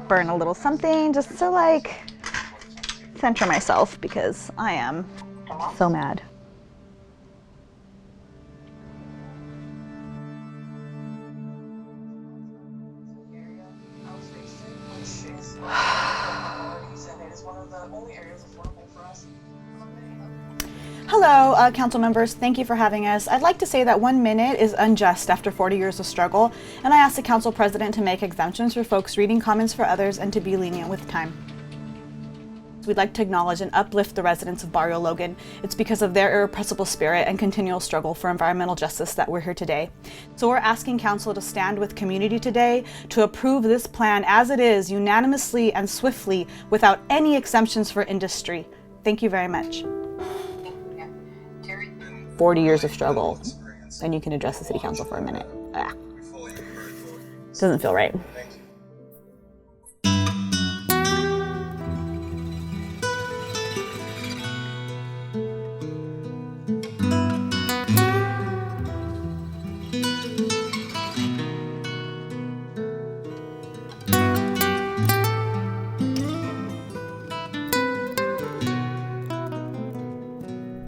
burn a little something just to like center myself because I am so mad. Hello, council members. Thank you for having us. I'd like to say that 1 minute is unjust after 40 years of struggle, and I ask the council president to make exemptions for folks reading comments for others and to be lenient with time. We'd like to acknowledge and uplift the residents of Barrio Logan. It's because of their irrepressible spirit and continual struggle for environmental justice that we're here today. So we're asking council to stand with community today to approve this plan as it is, unanimously and swiftly, without any exemptions for industry. Thank you very much. 40 years of struggle, and you can address the city council for a minute. Doesn't feel right.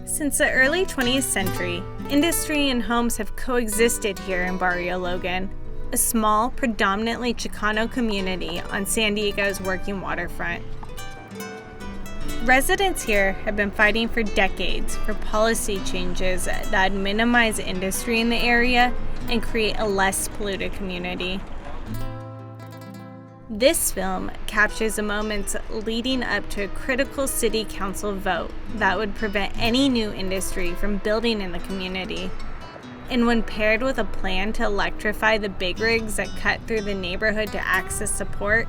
Since the early 20th century, industry and homes have coexisted here in Barrio Logan, a small, predominantly Chicano community on San Diego's working waterfront. Residents here have been fighting for decades for policy changes that minimize industry in the area and create a less polluted community. This film captures the moments leading up to a critical city council vote that would prevent any new industry from building in the community. And when paired with a plan to electrify the big rigs that cut through the neighborhood to access support,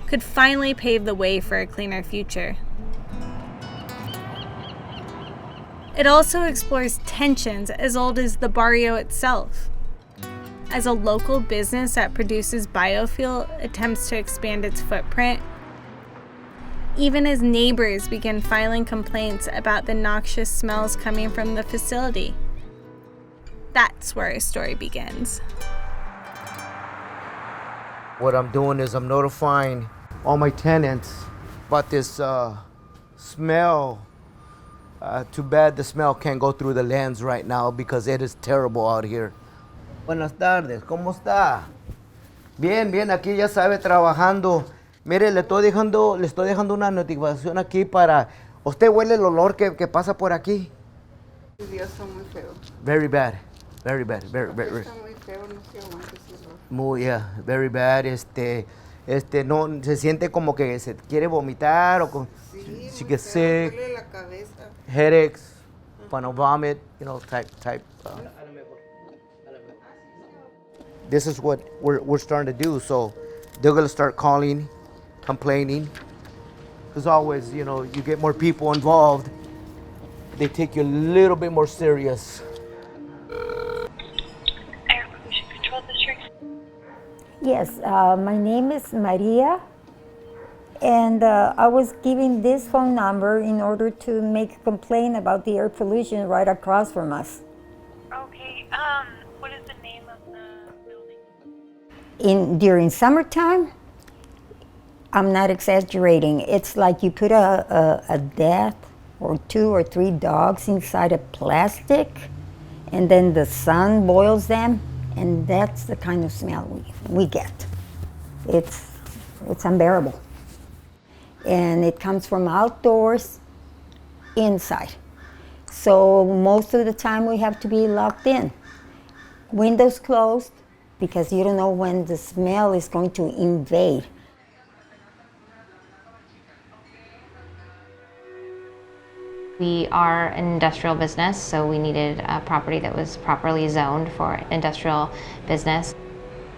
could finally pave the way for a cleaner future. It also explores tensions as old as the barrio itself. As a local business that produces biofuel attempts to expand its footprint, even as neighbors begin filing complaints about the noxious smells coming from the facility. That's where our story begins. What I'm doing is I'm notifying all my tenants about this smell. Too bad the smell can't go through the lens right now because it is terrible out here. Buenas tardes, ¿cómo está? Bien, bien, aquí ya sabe, trabajando. Mire, le estoy dejando una notificación aquí para... ¿Usted huele el olor que pasa por aquí? Dios, está muy feo. Very bad, very bad, very. Está muy feo, no se aguanta ese olor. Muy, very bad, no, se siente como que se quiere vomitar o con... Sí, she muy gets feo, sick, duele la cabeza. headaches, final vomit, type. This is what we're starting to do, so they're gonna start calling, complaining. Because always, you get more people involved, they take you a little bit more serious. Air Pollution Control District. Yes, my name is Maria, and I was given this phone number in order to make a complaint about the air pollution right across from us. Okay, what is the name of the building? During summertime, I'm not exaggerating, it's like you put a death or 2 or 3 dogs inside a plastic, and then the sun boils them, and that's the kind of smell we get. It's unbearable. And it comes from outdoors, inside. So most of the time we have to be locked in. Windows closed, because you don't know when the smell is going to invade. We are an industrial business, so we needed a property that was properly zoned for industrial business.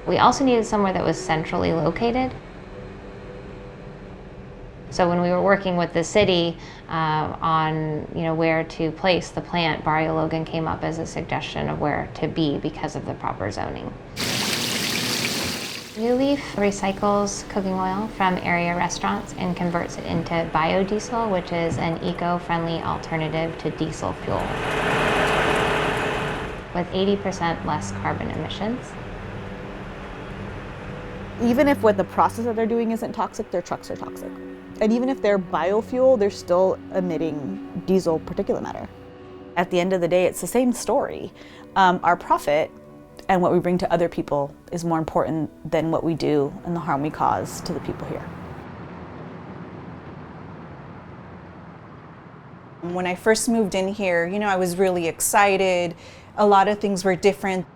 We also needed somewhere that was centrally located. So when we were working with the city on where to place the plant, Barrio Logan came up as a suggestion of where to be because of the proper zoning. New Leaf recycles cooking oil from area restaurants and converts it into biodiesel, which is an eco-friendly alternative to diesel fuel with 80% less carbon emissions. Even if what the process that they're doing isn't toxic, their trucks are toxic. And even if they're biofuel, they're still emitting diesel particulate matter. At the end of the day, it's the same story. Our profit and what we bring to other people is more important than what we do and the harm we cause to the people here. When I first moved in here, I was really excited. A lot of things were different.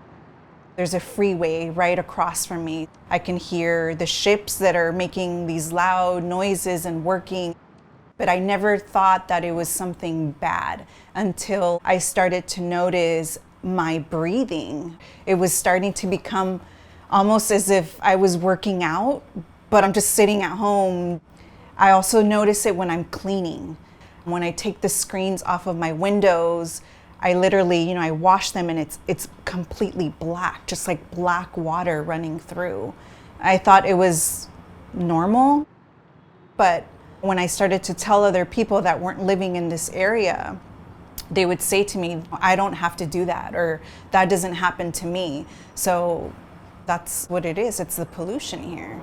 There's a freeway right across from me. I can hear the ships that are making these loud noises and working. But I never thought that it was something bad until I started to notice my breathing. It was starting to become almost as if I was working out, but I'm just sitting at home. I also notice it when I'm cleaning. When I take the screens off of my windows, I literally, I wash them and it's completely black, just like black water running through. I thought it was normal, but when I started to tell other people that weren't living in this area, they would say to me, I don't have to do that, or that doesn't happen to me. So that's what it is. It's the pollution here.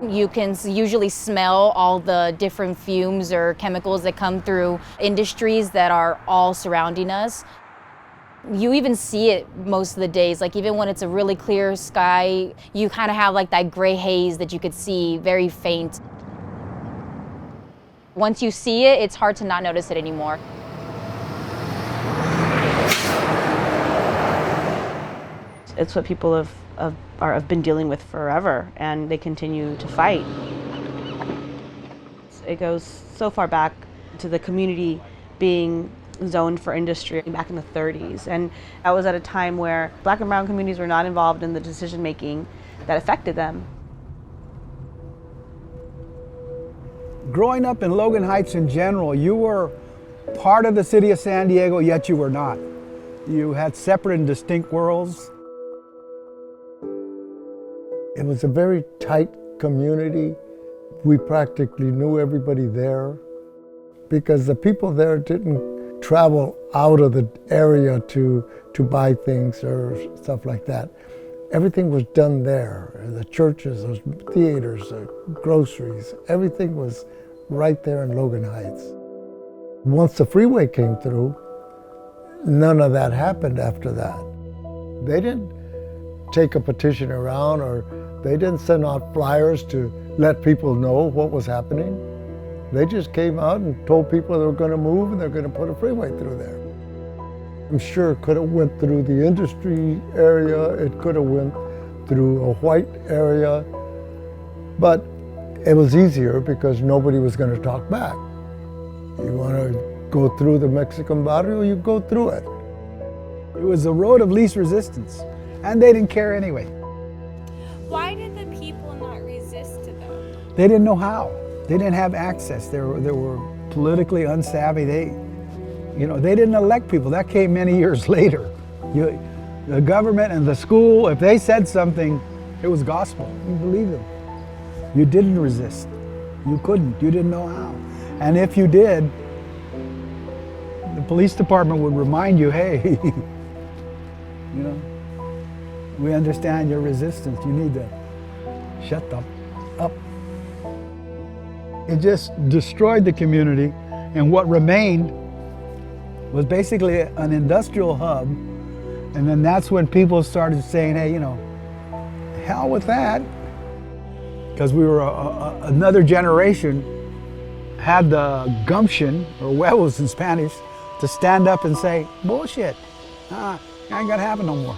You can usually smell all the different fumes or chemicals that come through industries that are all surrounding us. You even see it most of the days, like even when it's a really clear sky, you kind of have like that gray haze that you could see, very faint. Once you see it, it's hard to not notice it anymore. It's what people have been dealing with forever, and they continue to fight. It goes so far back to the community being zoned for industry back in the 30s, and that was at a time where Black and brown communities were not involved in the decision making that affected them. Growing up in Logan Heights in general, you were part of the city of San Diego, yet you were not. You had separate and distinct worlds. It was a very tight community. We practically knew everybody there because the people there didn't travel out of the area to buy things or stuff like that. Everything was done there. The churches, the theaters, the groceries, everything was right there in Logan Heights. Once the freeway came through, none of that happened after that. They didn't take a petition around, or they didn't send out flyers to let people know what was happening. They just came out and told people they were going to move and they're going to put a freeway through there. I'm sure it could have went through the industry area, it could have went through a white area, but it was easier because nobody was going to talk back. You want to go through the Mexican barrio, you go through it. It was the road of least resistance, and they didn't care anyway. Why did the people not resist to them? They didn't know how. They didn't have access. They were politically unsavvy. They didn't elect people. That came many years later. The government and the school, if they said something, it was gospel. You believed them. You didn't resist. You couldn't. You didn't know how. And if you did, the police department would remind you, hey, we understand your resistance. You need to shut up. It just destroyed the community, and what remained was basically an industrial hub. And then that's when people started saying, hey, hell with that. Because we were another generation had the gumption, or huevos in Spanish, to stand up and say, bullshit, ain't gonna happen no more.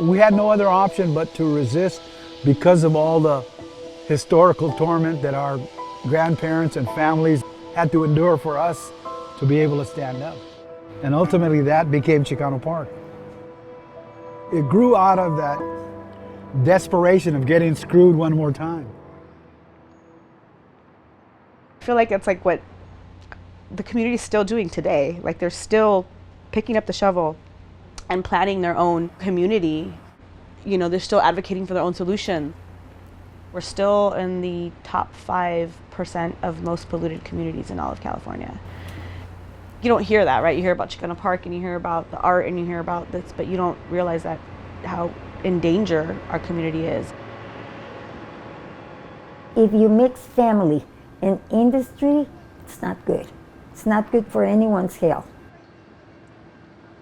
We had no other option but to resist because of all the historical torment that our grandparents and families had to endure for us to be able to stand up. And ultimately that became Chicano Park. It grew out of that desperation of getting screwed one more time. I feel like it's like what the community is still doing today. Like they're still picking up the shovel and planning their own community. They're still advocating for their own solution. We're still in the top 5% of most polluted communities in all of California. You don't hear that, right? You hear about Chicano Park and you hear about the art and you hear about this, but you don't realize that how in danger our community is. If you mix family and industry, it's not good. It's not good for anyone's health.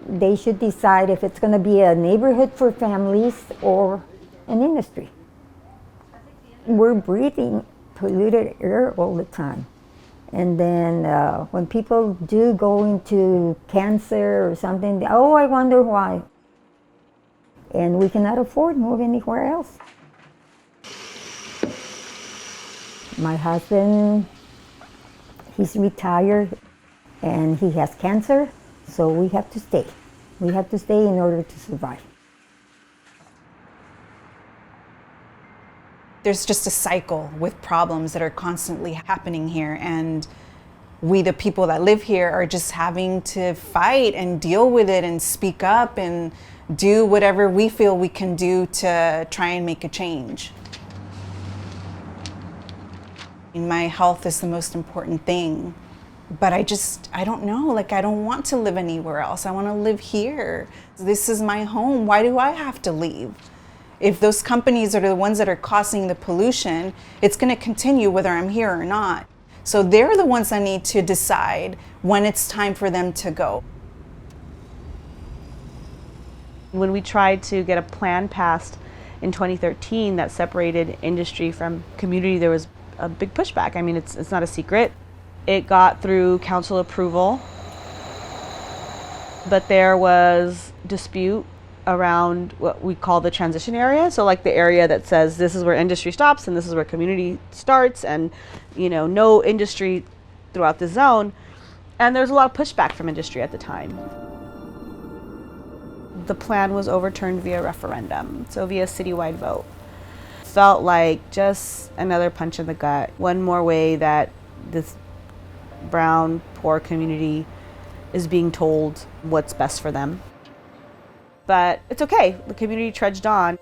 They should decide if it's going to be a neighborhood for families or an industry. We're breathing polluted air all the time. And then when people do go into cancer or something, oh, I wonder why. And we cannot afford to move anywhere else. My husband, he's retired and he has cancer, so we have to stay. We have to stay in order to survive. There's just a cycle with problems that are constantly happening here, and we, the people that live here, are just having to fight and deal with it and speak up and do whatever we feel we can do to try and make a change. My health is the most important thing, but I don't know, like I don't want to live anywhere else. I want to live here. This is my home. Why do I have to leave? If those companies are the ones that are causing the pollution, it's going to continue whether I'm here or not. So they're the ones that need to decide when it's time for them to go. When we tried to get a plan passed in 2013 that separated industry from community, there was a big pushback. I mean, it's not a secret. It got through council approval, but there was dispute around what we call the transition area. So like the area that says this is where industry stops and this is where community starts, and no industry throughout the zone. And there was a lot of pushback from industry at the time. The plan was overturned via referendum, so via citywide vote. Felt like just another punch in the gut. One more way that this brown, poor community is being told what's best for them. But it's okay, the community trudged on.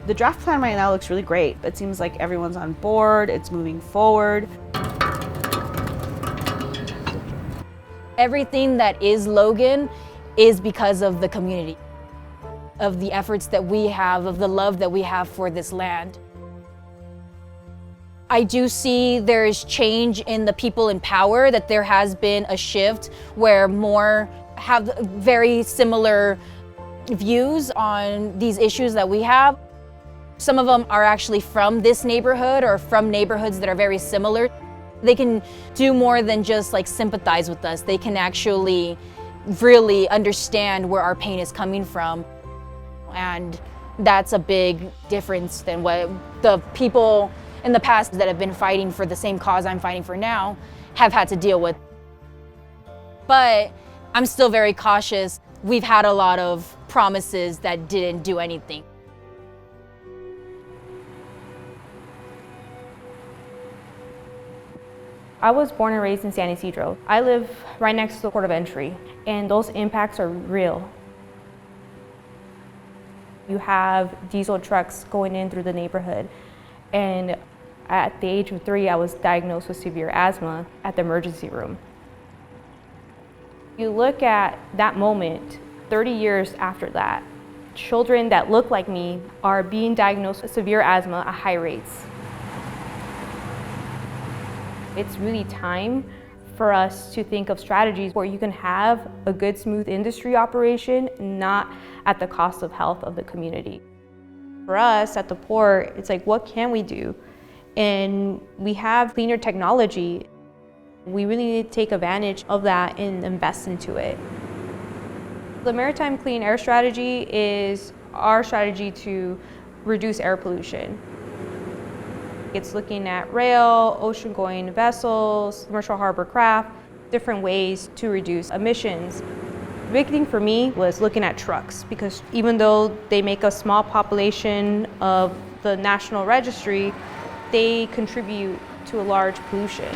The draft plan right now looks really great. It seems like everyone's on board, it's moving forward. Everything that is Logan is because of the community, of the efforts that we have, of the love that we have for this land. I do see there's change in the people in power, that there has been a shift where more have very similar views on these issues that we have. Some of them are actually from this neighborhood or from neighborhoods that are very similar. They can do more than just like sympathize with us. They can actually really understand where our pain is coming from. And that's a big difference than what the people in the past that have been fighting for the same cause I'm fighting for now have had to deal with. But I'm still very cautious. We've had a lot of promises that didn't do anything. I was born and raised in San Isidro. I live right next to the port of entry, and those impacts are real. You have diesel trucks going in through the neighborhood, and at the age of 3, I was diagnosed with severe asthma at the emergency room. You look at that moment, 30 years after that, children that look like me are being diagnosed with severe asthma at high rates. It's really time for us to think of strategies where you can have a good, smooth industry operation, not at the cost of health of the community. For us at the port, it's like, what can we do? And we have cleaner technology. We really need to take advantage of that and invest into it. The Maritime Clean Air Strategy is our strategy to reduce air pollution. It's looking at rail, ocean-going vessels, commercial harbor craft, different ways to reduce emissions. The big thing for me was looking at trucks, because even though they make a small population of the national registry, they contribute to a large pollution.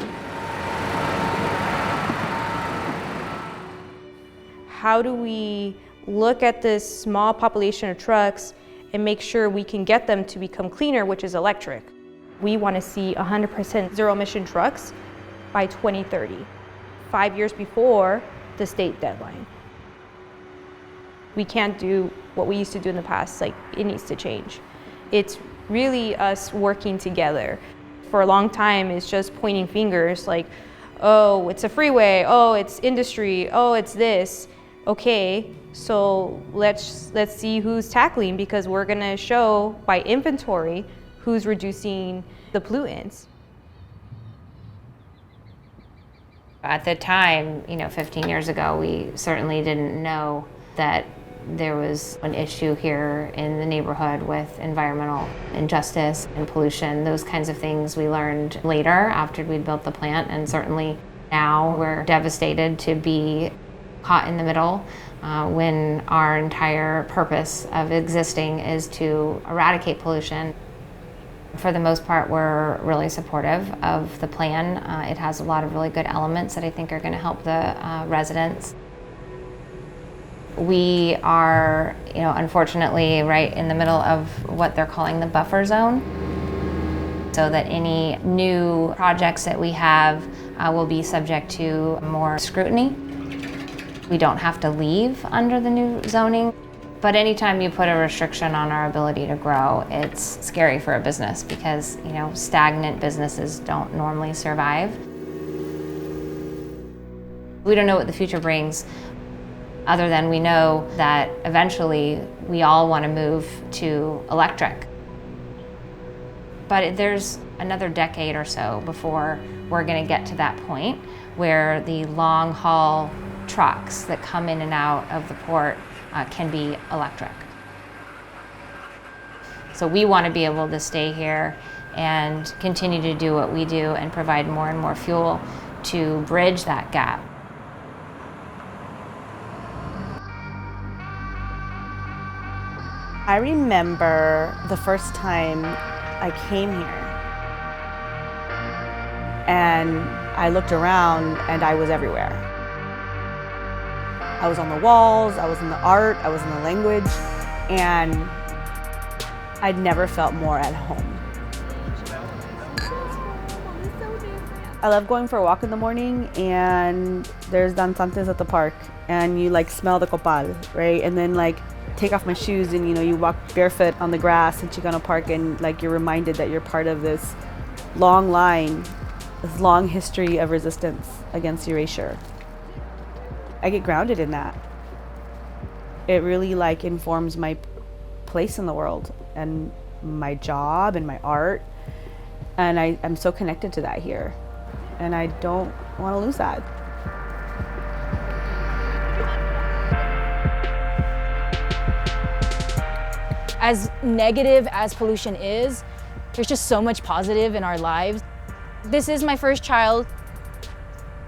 How do we look at this small population of trucks and make sure we can get them to become cleaner, which is electric? We want to see 100% zero emission trucks. by 2030, 5 years before the state deadline. We can't do what we used to do in the past. Like, it needs to change. It's really us working together. For a long time, it's just pointing fingers like, oh, it's a freeway, oh, it's industry, oh, it's this. Okay, so let's see who's tackling, because we're gonna show by inventory who's reducing the pollutants. At the time, 15 years ago, we certainly didn't know that there was an issue here in the neighborhood with environmental injustice and pollution. Those kinds of things we learned later after we'd built the plant, and certainly now we're devastated to be caught in the middle when our entire purpose of existing is to eradicate pollution. For the most part, we're really supportive of the plan. It has a lot of really good elements that I think are going to help the residents. We are, unfortunately, right in the middle of what they're calling the buffer zone, so that any new projects that we have will be subject to more scrutiny. We don't have to leave under the new zoning, but anytime you put a restriction on our ability to grow, it's scary for a business, because, stagnant businesses don't normally survive. We don't know what the future brings, other than we know that eventually we all want to move to electric. But there's another decade or so before we're going to get to that point where the long haul trucks that come in and out of the port can be electric. So we want to be able to stay here and continue to do what we do and provide more and more fuel to bridge that gap. I remember the first time I came here, and I looked around and I was everywhere. I was on the walls, I was in the art, I was in the language, and I'd never felt more at home. I love going for a walk in the morning, and there's danzantes at the park, and you smell the copal, right? And then take off my shoes, and you walk barefoot on the grass in Chicano Park, and you're reminded that you're part of this long line, this long history of resistance against erasure. I get grounded in that. It really informs my place in the world and my job and my art, and I'm so connected to that here, and I don't want to lose that. As negative as pollution is, there's just so much positive in our lives. This is my first child.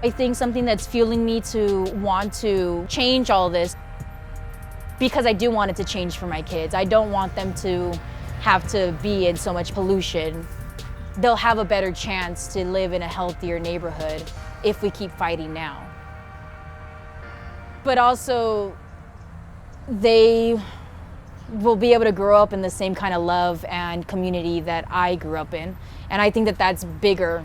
I think something that's fueling me to want to change all this, because I do want it to change for my kids. I don't want them to have to be in so much pollution. They'll have a better chance to live in a healthier neighborhood if we keep fighting now. But also, they will be able to grow up in the same kind of love and community that I grew up in. And I think that that's bigger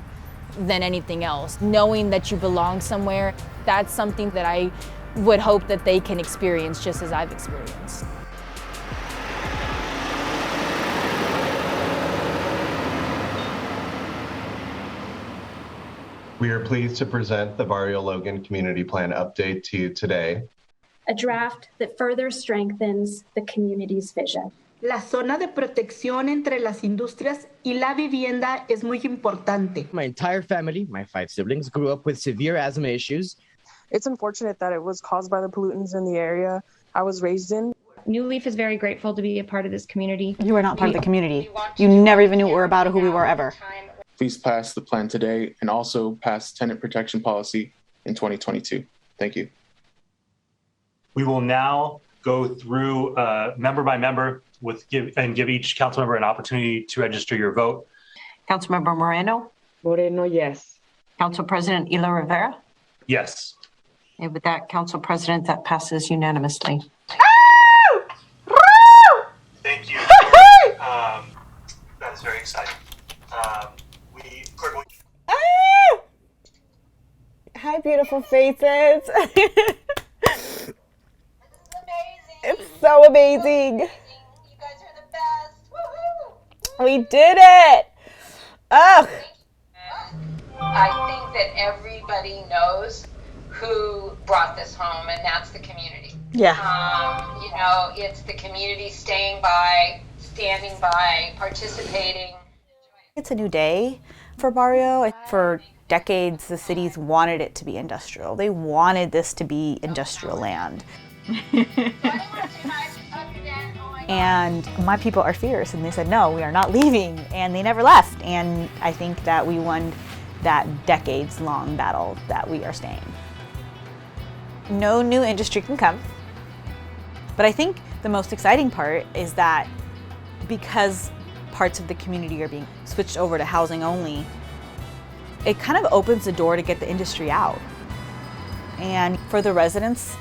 than anything else. Knowing that you belong somewhere, that's something that I would hope that they can experience just as I've experienced. We are pleased to present the Barrio Logan Community Plan update to you today. A draft that further strengthens the community's vision. La zona de protección entre las industrias y la vivienda es muy importante. My entire family, my 5 siblings, grew up with severe asthma issues. It's unfortunate that it was caused by the pollutants in the area I was raised in. New Leaf is very grateful to be a part of this community. You are not part of the community. You never even knew what we're about or who we were ever. Please pass the plan today and also pass tenant protection policy in 2022. Thank you. We will now go through member by member give each council member an opportunity to register your vote. Councilmember Moreno? Moreno, yes. Council President Ila Rivera? Yes. And with that, Council President, that passes unanimously. Thank you. That is very exciting. beautiful faces. It's so amazing. You guys are the best. Woohoo! We did it. Oh. I think that everybody knows who brought this home, and that's the community. Yeah. You know, it's the community standing by, participating. It's a new day for Barrio. For decades, the cities wanted it to be industrial. They wanted this to be industrial land. And my people are fierce, and they said, no, we are not leaving, and they never left. And I think that we won that decades-long battle that we are staying. No new industry can come, but I think the most exciting part is that because parts of the community are being switched over to housing only, it kind of opens the door to get the industry out. And for the residents,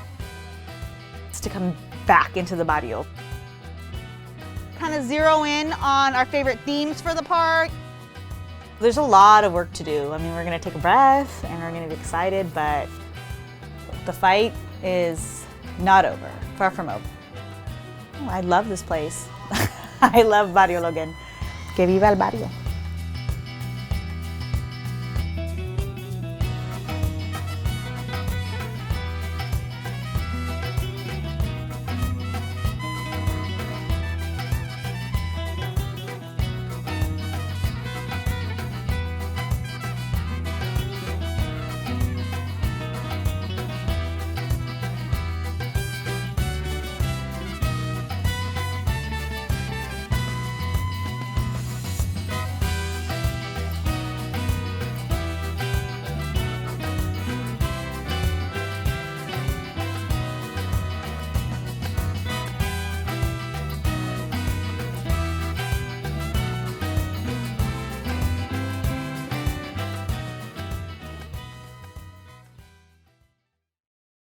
it's to come back into the barrio. Kind of zero in on our favorite themes for the park. There's a lot of work to do. I mean, we're gonna take a breath and we're gonna be excited, but the fight is not over, far from over. Oh, I love this place. I love Barrio Logan. Que viva el barrio.